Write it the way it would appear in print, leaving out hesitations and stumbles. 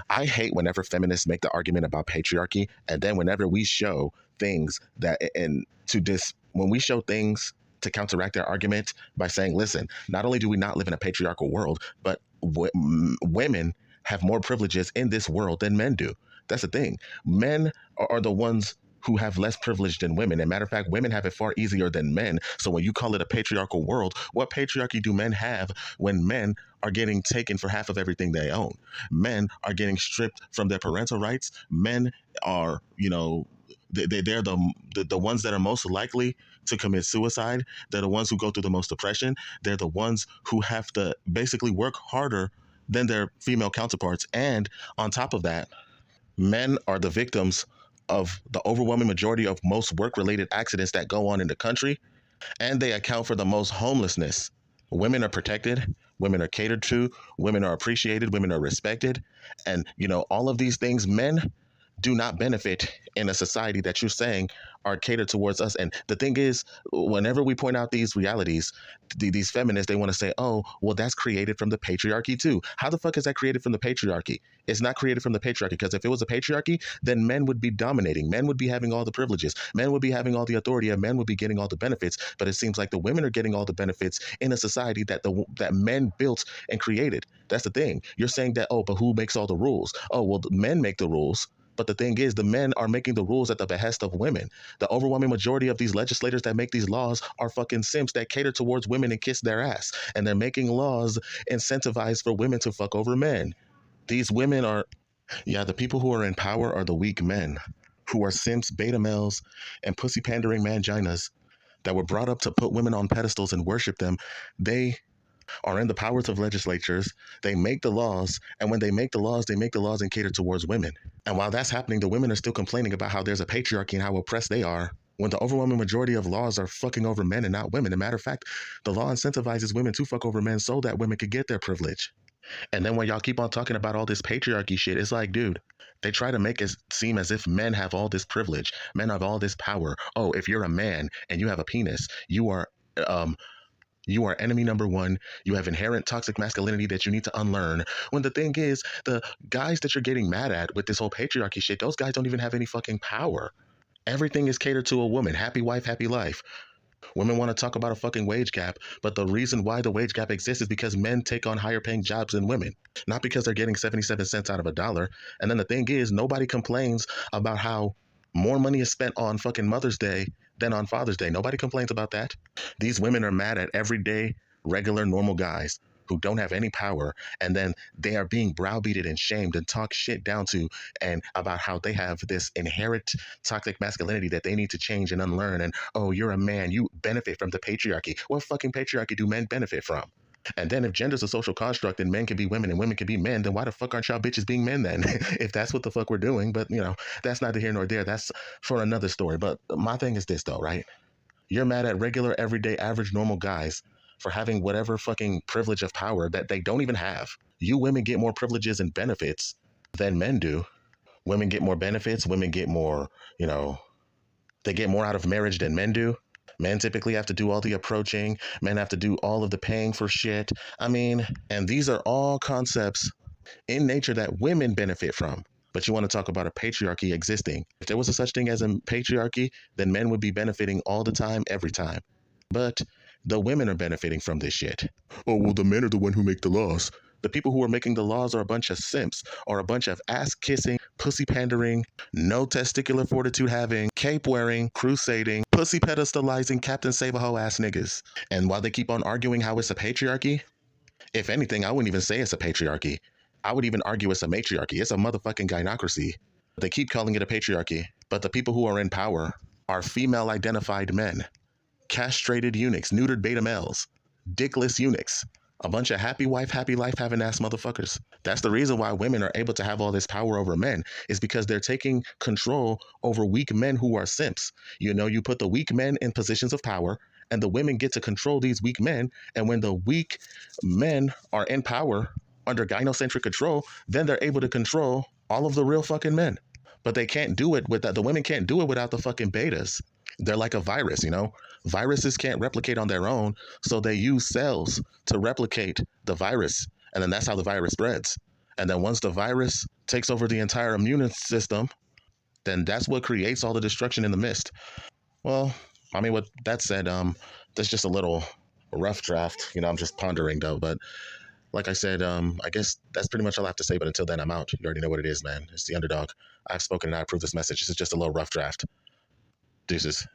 I hate whenever feminists make the argument about patriarchy, and then whenever we show things that, and to dis, when we show things to counteract their argument by saying, listen, not only do we not live in a patriarchal world, but women have more privileges in this world than men do. That's the thing. Men are the ones who have less privilege than women. And matter of fact, women have it far easier than men. So when you call it a patriarchal world, what patriarchy do men have when men are getting taken for half of everything they own? Men are getting stripped from their parental rights. Men are, they're the ones that are most likely to commit suicide. They're the ones who go through the most depression. They're the ones who have to basically work harder than their female counterparts. And on top of that, men are the victims of the overwhelming majority of most work-related accidents that go on in the country, and they account for the most homelessness. Women are protected, women are catered to, women are appreciated, women are respected, and all of these things men do not benefit in a society that you're saying are catered towards us. And the thing is, whenever we point out these realities, these feminists, they want to say, oh, well, that's created from the patriarchy too. How the fuck is that created from the patriarchy? It's not created from the patriarchy, because if it was a patriarchy, then men would be dominating. Men would be having all the privileges. Men would be having all the authority, and men would be getting all the benefits. But it seems like the women are getting all the benefits in a society that men built and created. That's the thing. You're saying that, oh, but who makes all the rules? Oh, well, the men make the rules. But the thing is, the men are making the rules at the behest of women. The overwhelming majority of these legislators that make these laws are fucking simps that cater towards women and kiss their ass. And they're making laws incentivized for women to fuck over men. These women are, the people who are in power are the weak men, who are simps, beta males, and pussy pandering manginas that were brought up to put women on pedestals and worship them. They are in the powers of legislatures. They make the laws, and when they make the laws and cater towards women. And while that's happening, the women are still complaining about how there's a patriarchy and how oppressed they are, when the overwhelming majority of laws are fucking over men and not women. As a matter of fact, the law incentivizes women to fuck over men so that women could get their privilege. And then when y'all keep on talking about all this patriarchy shit, it's like, dude, they try to make it seem as if men have all this privilege, men have all this power. Oh, if you're a man and you have a penis, you are enemy number one. You have inherent toxic masculinity that you need to unlearn. When the thing is, the guys that you're getting mad at with this whole patriarchy shit, those guys don't even have any fucking power. Everything is catered to a woman. Happy wife, happy life. Women want to talk about a fucking wage gap, but the reason why the wage gap exists is because men take on higher paying jobs than women, not because they're getting 77 cents out of a dollar. And then the thing is, nobody complains about how more money is spent on fucking Mother's Day than on Father's Day. Nobody complains about that. These women are mad at everyday, regular, normal guys who don't have any power, and then they are being browbeated and shamed and talked shit down to, and about how they have this inherent toxic masculinity that they need to change and unlearn. And oh, you're a man, you benefit from the patriarchy. What fucking patriarchy do men benefit from? And then if gender's a social construct and men can be women and women can be men, then why the fuck aren't y'all bitches being men then? If that's what the fuck we're doing. But that's neither here nor there. That's for another story. But my thing is this though, right? You're mad at regular, everyday, average, normal guys for having whatever fucking privilege of power that they don't even have. You women get more privileges and benefits than men do. Women get more benefits. Women get more, they get more out of marriage than men do. Men typically have to do all the approaching. Men have to do all of the paying for shit. And these are all concepts in nature that women benefit from. But you want to talk about a patriarchy existing. If there was a such thing as a patriarchy, then men would be benefiting all the time, every time. But the women are benefiting from this shit. Oh, well, the men are the one who make the laws. The people who are making the laws are a bunch of simps, or a bunch of ass-kissing, pussy-pandering, no testicular fortitude having, cape-wearing, crusading, pussy-pedestalizing, Captain Save-A-Ho ass niggas. And while they keep on arguing how it's a patriarchy, if anything, I wouldn't even say it's a patriarchy. I would even argue it's a matriarchy. It's a motherfucking gynocracy. They keep calling it a patriarchy, but the people who are in power are female-identified men, castrated eunuchs, neutered beta males, dickless eunuchs, a bunch of happy wife, happy life having ass motherfuckers. That's the reason why women are able to have all this power over men, is because they're taking control over weak men who are simps. You put the weak men in positions of power, and the women get to control these weak men. And when the weak men are in power under gynocentric control, then they're able to control all of the real fucking men. But they can't do it the women can't do it without the fucking betas. They're like a virus, Viruses can't replicate on their own, so they use cells to replicate the virus, and then that's how the virus spreads. And then once the virus takes over the entire immune system, then that's what creates all the destruction in the mist. Well, I mean, with that said, that's just a little rough draft. I'm just pondering though. But like I said, I guess that's pretty much all I have to say. But until then, I'm out. You already know what it is, man. It's the underdog. I've spoken and I approve this message. This is just a little rough draft. Deuces.